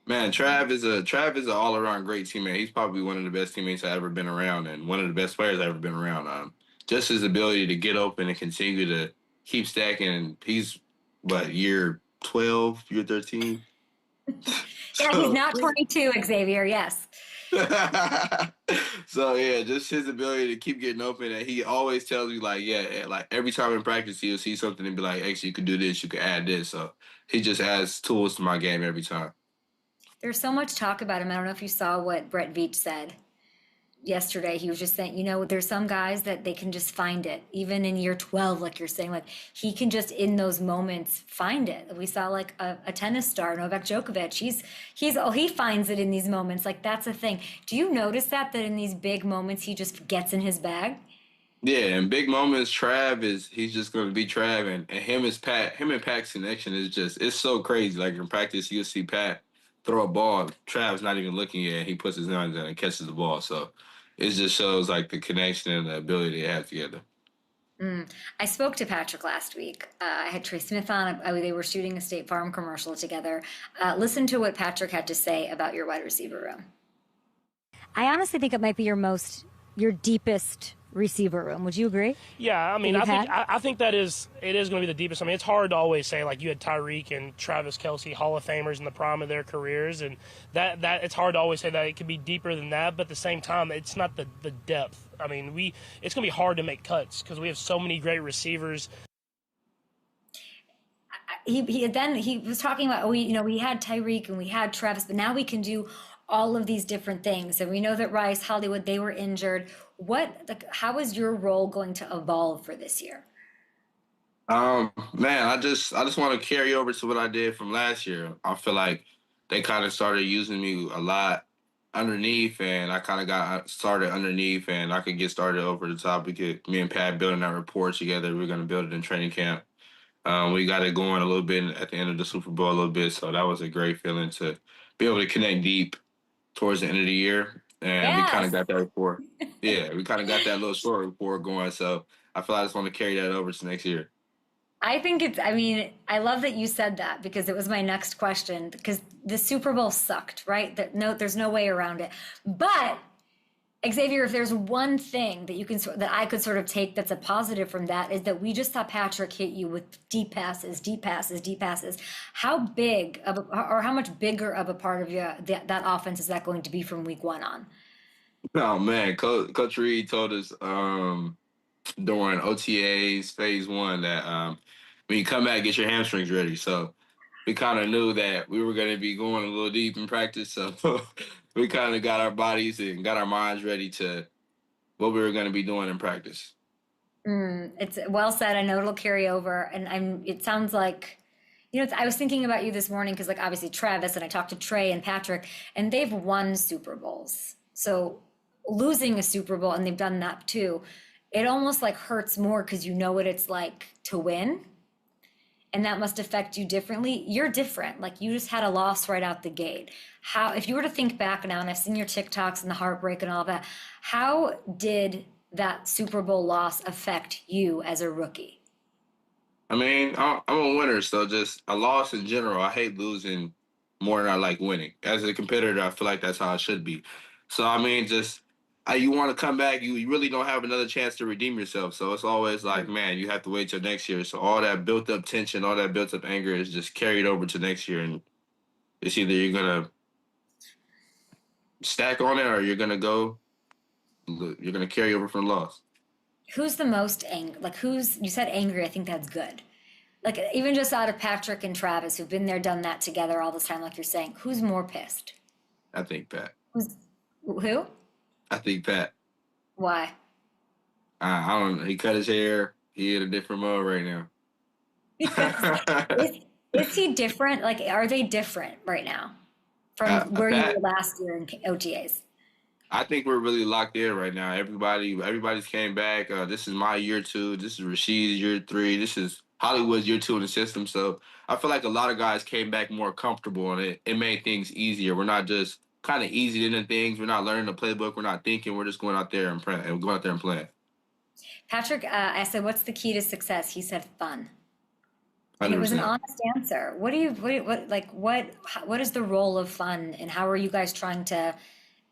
Man, Trav is an all around great teammate. He's probably one of the best teammates I've ever been around, and one of the best players I've ever been around. Just his ability to get open and continue to keep stacking. And he's year 12, year 13. Yeah, he's not 22, Xavier. Yes. So yeah, just his ability to keep getting open, and he always tells me like, yeah, like every time in practice he'll see something and be like, actually, you could do this, you could add this. So he just adds tools to my game every time. There's so much talk about him. I don't know if you saw what Brett Veach said yesterday. He was just saying, there's some guys that they can just find it. Even in year 12, like you're saying, like he can just in those moments find it. We saw like a tennis star, Novak Djokovic. He finds it in these moments. Like that's a thing. Do you notice that in these big moments he just gets in his bag? Yeah, in big moments, he's just going to be Trav, and him and Pat's connection it's so crazy. Like in practice, you'll see Pat throw a ball, Trav's not even looking at it. He puts his hands in and catches the ball. So it just shows like the connection and the ability they have together. I spoke to Patrick last week. I had Trey Smith on. They were shooting a State Farm commercial together. Listen to what Patrick had to say about your wide receiver room. I honestly think it might be your deepest receiver room. Would you agree? Yeah, I mean, I think it is going to be the deepest. I mean, it's hard to always say like you had Tyreek and Travis Kelce, Hall of Famers in the prime of their careers, and that it's hard to always say that it could be deeper than that. But at the same time, it's not the depth. I mean, it's going to be hard to make cuts because we have so many great receivers. He was talking about we had Tyreek and we had Travis, but now we can do all of these different things. And we know that Rice, Hollywood, they were injured. How is your role going to evolve for this year? Man, I just want to carry over to what I did from last year. I feel like they kind of started using me a lot underneath, and I kind of got started underneath, and I could get started over the top. Me and Pat building that rapport together. We're going to build it in training camp. We got it going a little bit at the end of the Super Bowl a little bit, so that was a great feeling to be able to connect deep towards the end of the year, and we kind of got that rapport. Yeah, we kind of got that little short rapport going, so I feel like I just want to carry that over to next year. I love that you said that because it was my next question, because the Super Bowl sucked, right? There's no way around it. But Xavier, if there's one thing that I could sort of take that's a positive from that is that we just saw Patrick hit you with deep passes. How big or how much bigger of a part of that offense is that going to be from week 1 on? Oh man, Coach Reed told us during OTAs phase 1 that when you come back, get your hamstrings ready. So we kind of knew that we were going to be going a little deep in practice. So we kind of got our bodies and got our minds ready to what we were going to be doing in practice. It's well said. I know it'll carry over. And it sounds like, I was thinking about you this morning because like obviously Travis and I talked to Trey and Patrick and they've won Super Bowls. So losing a Super Bowl, and they've done that too, it almost like hurts more because you know what it's like to win. And that must affect you differently. You're different. Like you just had a loss right out the gate. If you were to think back now, and I've seen your TikToks and the heartbreak and all that, how did that Super Bowl loss affect you as a rookie? I mean, I'm a winner, so just a loss in general. I hate losing more than I like winning. As a competitor, I feel like that's how it should be. So, I mean, just you want to come back, you really don't have another chance to redeem yourself. So it's always like, man, you have to wait till next year. So all that built up tension, all that built up anger is just carried over to next year, and it's either you're gonna stack on it or you're gonna carry over from the loss. Who's the most angry? Like, you said angry, I think that's good. Like, even just out of Patrick and Travis, who've been there, done that together all this time, like you're saying, who's more pissed? I think Pat. Who? I think Pat. Why? I don't know. He cut his hair. He in a different mode right now. Is he different? Like, are they different right now from where you were last year in OTAs? I think we're really locked in right now. Everybody's came back. This is my year 2. This is Rashid's year 3. This is Hollywood's year 2 in the system. So I feel like a lot of guys came back more comfortable, and it made things easier. We're not just kind of easy into things. We're not learning the playbook. We're not thinking. We're just going out there and playing. Patrick, I said, "What's the key to success?" He said, "Fun." And 100%. it was an honest answer. What is the role of fun, and how are you guys trying to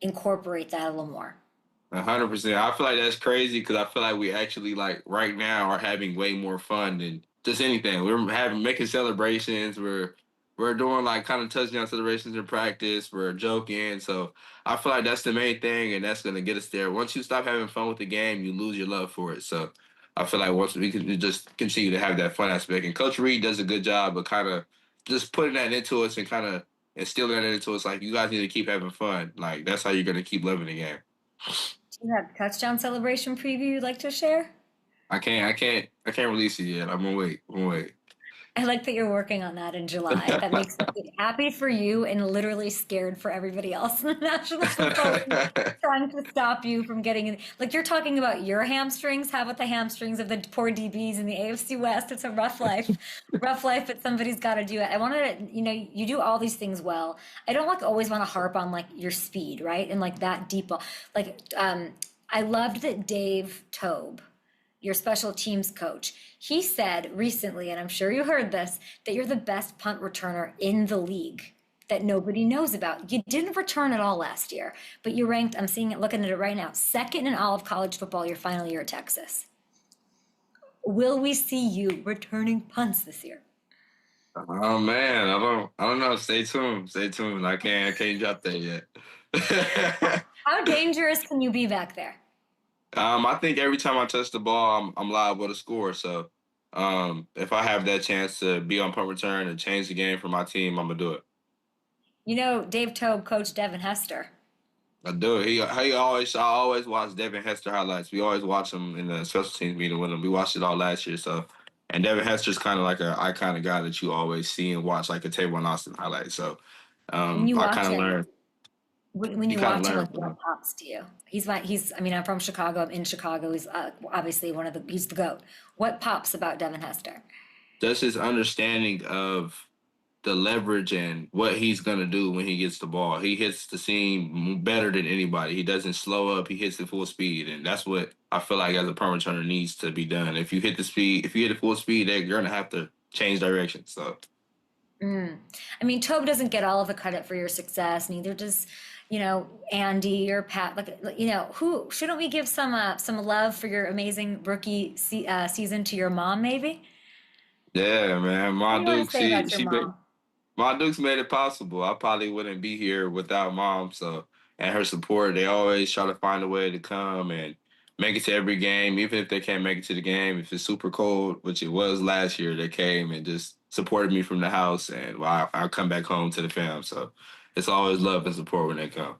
incorporate that a little more? 100%. I feel like that's crazy because I feel like we actually, like, right now are having way more fun than just anything. We're making celebrations. We're doing, like, kind of touchdown celebrations in practice. We're joking. So I feel like that's the main thing, and that's going to get us there. Once you stop having fun with the game, you lose your love for it. So I feel like once we can just continue to have that fun aspect. And Coach Reed does a good job of kind of just putting that into us and kind of instilling that into us. Like, you guys need to keep having fun. Like, that's how you're going to keep loving the game. Do you have a touchdown celebration preview you'd like to share? I can't release it yet. I'm gonna wait. I like that you're working on that in July. That makes me happy for you and literally scared for everybody else in the National Football League, trying to stop you from getting in. Like, you're talking about your hamstrings. How about the hamstrings of the poor DBs in the AFC West? It's a rough life. Rough life, but somebody's got to do it. I wanted to, you do all these things well. I don't always want to harp on like your speed, right? And like that deep ball. Like, I loved that Dave Tobe, your special teams coach, he said recently, and I'm sure you heard this, that you're the best punt returner in the league that nobody knows about. You didn't return at all last year, but you ranked, I'm seeing it, looking at it right now, second in all of college football your final year at Texas. Will we see you returning punts this year? Oh man, I don't know. Stay tuned. I can't drop that yet. How dangerous can you be back there? I think every time I touch the ball, I'm liable to score. So if I have that chance to be on punt return and change the game for my team, I'm gonna do it. Dave Tobe coached Devin Hester. I do it. I always watch Devin Hester highlights. We always watch him in the special teams meeting with him. We watched it all last year. So, and Devin Hester's kind of like an iconic guy that you always see and watch, like a Tavon Austin highlight. So I kind of learned. When you watch him, what pops to you? I'm from Chicago. I'm in Chicago. He's obviously he's the GOAT. What pops about Devin Hester? Just his understanding of the leverage and what he's going to do when he gets the ball. He hits the seam better than anybody. He doesn't slow up. He hits at full speed. And that's what I feel like as a punt returner needs to be done. If you hit full speed, you're going to have to change direction. So, Tobe doesn't get all of the credit for your success. Neither does Andy or Pat. Who shouldn't we give some love for your amazing rookie season to your mom, maybe? Yeah, man. My Dukes made it possible. I probably wouldn't be here without Mom. So, and her support, they always try to find a way to come and make it to every game, even if they can't make it to the game. If it's super cold, which it was last year, they came and just supported me from the house, and I'll come back home to the fam. So it's always love and support when they come.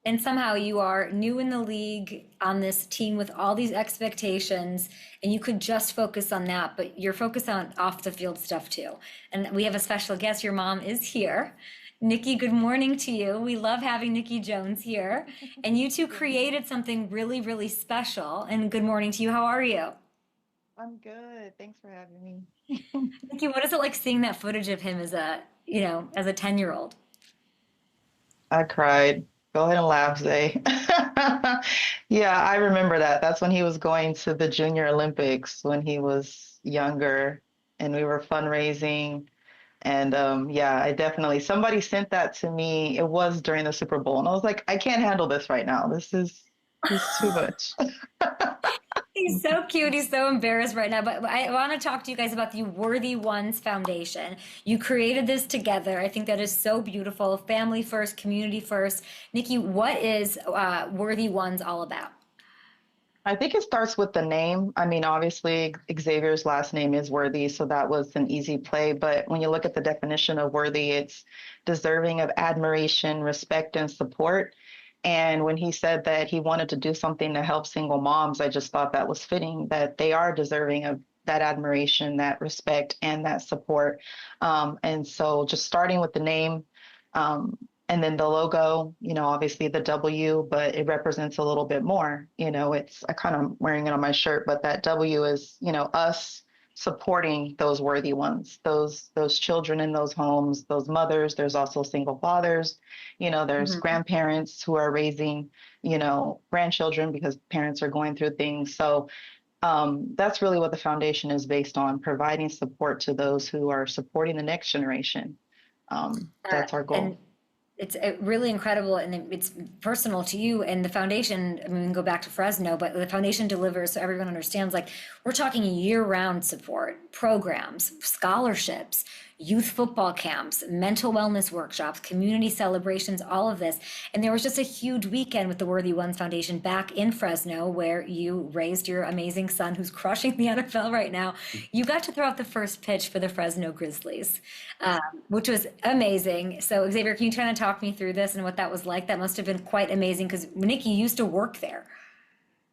And somehow you are new in the league on this team with all these expectations, and you could just focus on that, but you're focused on off the field stuff too. And we have a special guest. Your mom is here. Nicky, good morning to you. We love having Nicky Jones here. And you two created something really, really special. And good morning to you. How are you? I'm good. Thanks for having me. Nicky, what is it like seeing that footage of him as a 10-year-old? I cried. Go ahead and laugh, Zay. Yeah, I remember that. That's when he was going to the Junior Olympics when he was younger, and we were fundraising. And I definitely, somebody sent that to me. It was during the Super Bowl, and I was like, I can't handle this right now. This is He's too much. He's so cute. He's so embarrassed right now. But I want to talk to you guys about the Worthy Ones Foundation. You created this together. I think that is so beautiful. Family first, community first. Nikki, what is Worthy Ones all about? I think it starts with the name. I mean, obviously, Xavier's last name is Worthy, so that was an easy play. But when you look at the definition of worthy, it's deserving of admiration, respect, and support. And when he said that he wanted to do something to help single moms, I just thought that was fitting, that they are deserving of that admiration, that respect, and that support. And so just starting with the name, and then the logo, obviously the W, but it represents a little bit more. I kind of wearing it on my shirt, but that W is, us supporting those worthy ones, those children in those homes, those mothers. There's also single fathers, there's grandparents who are raising, grandchildren because parents are going through things. So that's really what the foundation is based on, providing support to those who are supporting the next generation. That's our goal. And it's really incredible, and it's personal to you and the foundation. I mean, we can go back to Fresno, but the foundation delivers, so everyone understands, like, we're talking year-round support, programs, scholarships, youth football camps, mental wellness workshops, community celebrations, all of this. And there was just a huge weekend with the Worthy Ones Foundation back in Fresno, where you raised your amazing son who's crushing the NFL right now. You got to throw out the first pitch for the Fresno Grizzlies, which was amazing. So Xavier, can you kind of talk me through this and what that was like? That must have been quite amazing, because Nicky used to work there.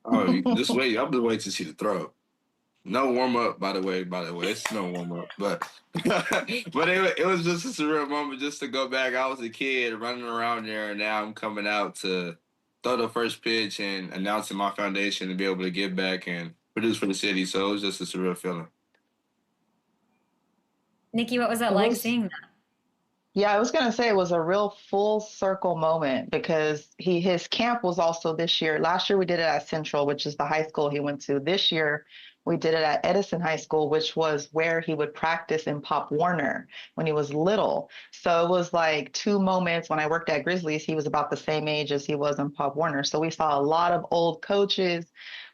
Oh, just wait. I'm just waiting to see the throw. No warm up, by the way. It's no warm up, but it was just a surreal moment just to go back. I was a kid running around there, and now I'm coming out to throw the first pitch and announcing my foundation to be able to give back and produce for the city. So it was just a surreal feeling. Nicky, what was that like seeing that? Yeah, I was going to say it was a real full circle moment, because his camp was also this year. Last year we did it at Central, which is the high school he went to. This year we did it at Edison High School, which was where he would practice in Pop Warner when he was little. So it was like two moments. When I worked at Grizzlies, he was about the same age as he was in Pop Warner. So we saw a lot of old coaches.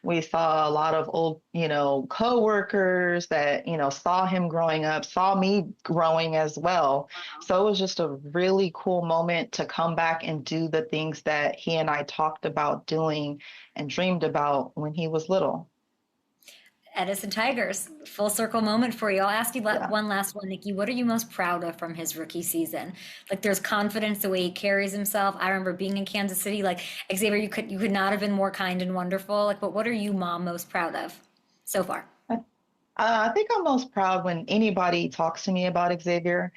We saw a lot of old, coworkers that, saw him growing up, saw me growing as well. So it was just a really cool moment to come back and do the things that he and I talked about doing and dreamed about when he was little. Edison Tigers, full circle moment for you. I'll ask you one last one, Nikki. What are you most proud of from his rookie season? Like, there's confidence, the way he carries himself. I remember being in Kansas City, like, Xavier, you could not have been more kind and wonderful. Like, but what are you, Mom, most proud of so far? I think I'm most proud when anybody talks to me about Xavier.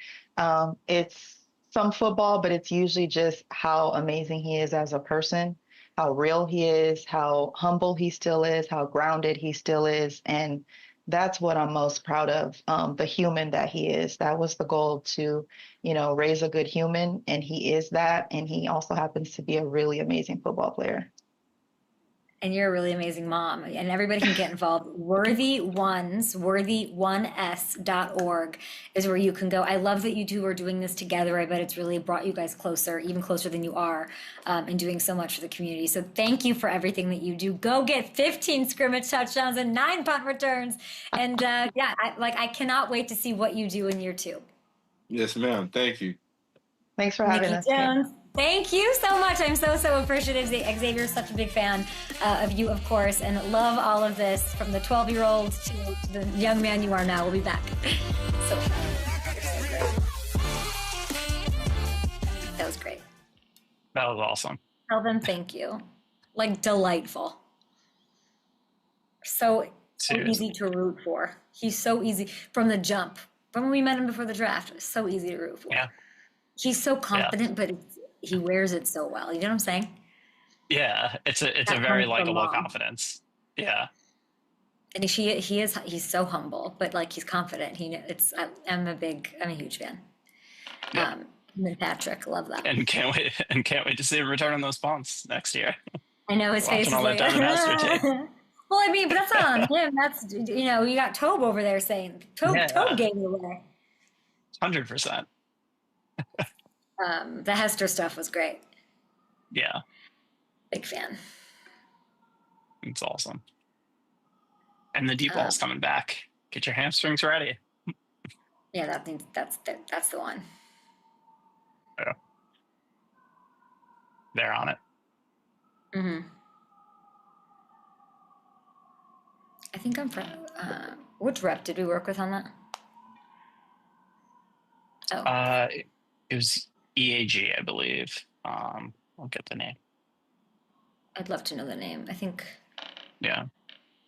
It's some football, but it's usually just how amazing he is as a person, how real he is, how humble he still is, how grounded he still is. And that's what I'm most proud of, the human that he is. That was the goal, to, raise a good human, and he is that. And he also happens to be a really amazing football player. And you're a really amazing mom, and everybody can get involved. Worthy Ones, worthy1s.org is where you can go. I love that you two are doing this together. I bet it's really brought you guys closer, even closer than you are, and doing so much for the community. So thank you for everything that you do. Go get 15 scrimmage touchdowns and 9 punt returns. And I cannot wait to see what you do in year 2. Yes, ma'am. Thank you. Thanks for having us. Thank you so much. I'm so appreciative. Xavier's such a big fan of you, of course, and love all of this, from the 12-year-old to the young man you are now. We'll be back. So that was great. That was awesome. Tell them thank you. Like, delightful. So easy to root for. He's so easy from the jump. From when we met him before the draft, it was so easy to root for. Yeah. He's so confident, but he wears it so well. You know what I'm saying? Yeah, it's a very likable confidence. Yeah. And he's so humble, but like, he's confident. I'm a huge fan. Yeah. And Patrick, love that. And can't wait to see him return on those punts next year. I know his face is like, well, I mean, but that's not on him. That's, you got Tobe over there saying, Tobe gave it away. 100%. The Hester stuff was great. Yeah. Big fan. It's awesome. And the deep ball's coming back. Get your hamstrings ready. Yeah, that's the one. Yeah. They're on it. Mm-hmm. I think I'm from. Which rep did we work with on that? Oh. It was EAG, I believe. I'll get the name. I'd love to know the name. I think. Yeah.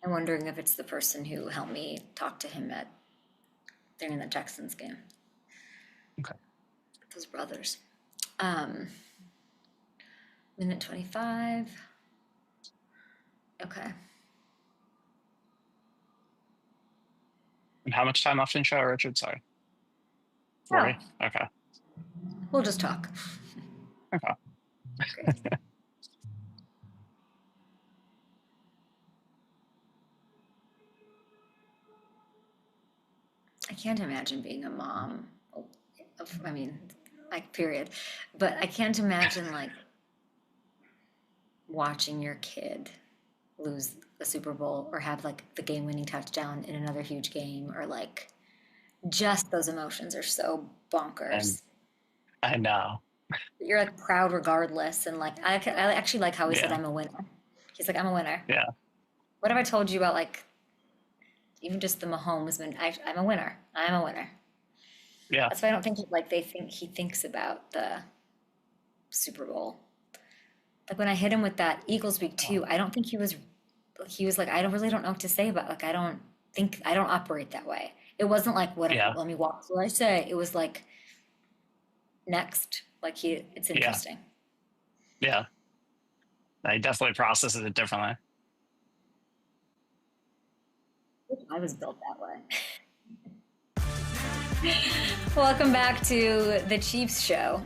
I'm wondering if it's the person who helped me talk to him during the Texans game. Okay. Those brothers. Minute 25. Okay. And how much time left in show, Richard? Sorry. 40? Okay. We'll just talk. Okay. I can't imagine being a mom. I mean, like, period. But I can't imagine, like, watching your kid lose the Super Bowl or have, like, the game-winning touchdown in another huge game, or, like, just those emotions are so bonkers. I know. You're, like, proud regardless. And, like, I actually like how he said, I'm a winner. He's like, I'm a winner. Yeah. What have I told you about, like, even just the Mahomes, I'm a winner. I'm a winner. Yeah. That's why I don't think he thinks about the Super Bowl. Like, when I hit him with that Eagles week 2, I don't think he was like, I don't know what to say about, like, I don't operate that way. It wasn't like, let me walk through what I say. It was like, next, like, it's interesting. Yeah. He definitely processes it differently. I was built that way. Welcome back to the Chiefs show.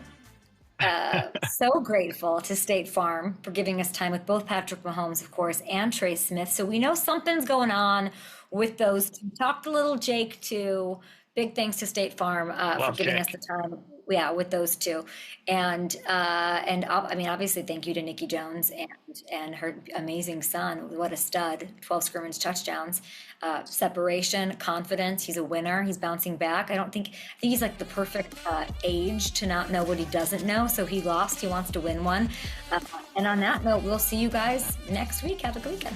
So grateful to State Farm for giving us time with both Patrick Mahomes, of course, and Trey Smith. So we know something's going on with those two. Talked to little Jake too. Big thanks to State Farm for giving us the time. Yeah, with those two, and I mean, obviously, thank you to Nicky Jones and her amazing son. What a stud! 12 scrimmage touchdowns, separation, confidence. He's a winner. He's bouncing back. I think he's like the perfect age to not know what he doesn't know. So he lost. He wants to win one. And on that note, we'll see you guys next week. Have a good weekend.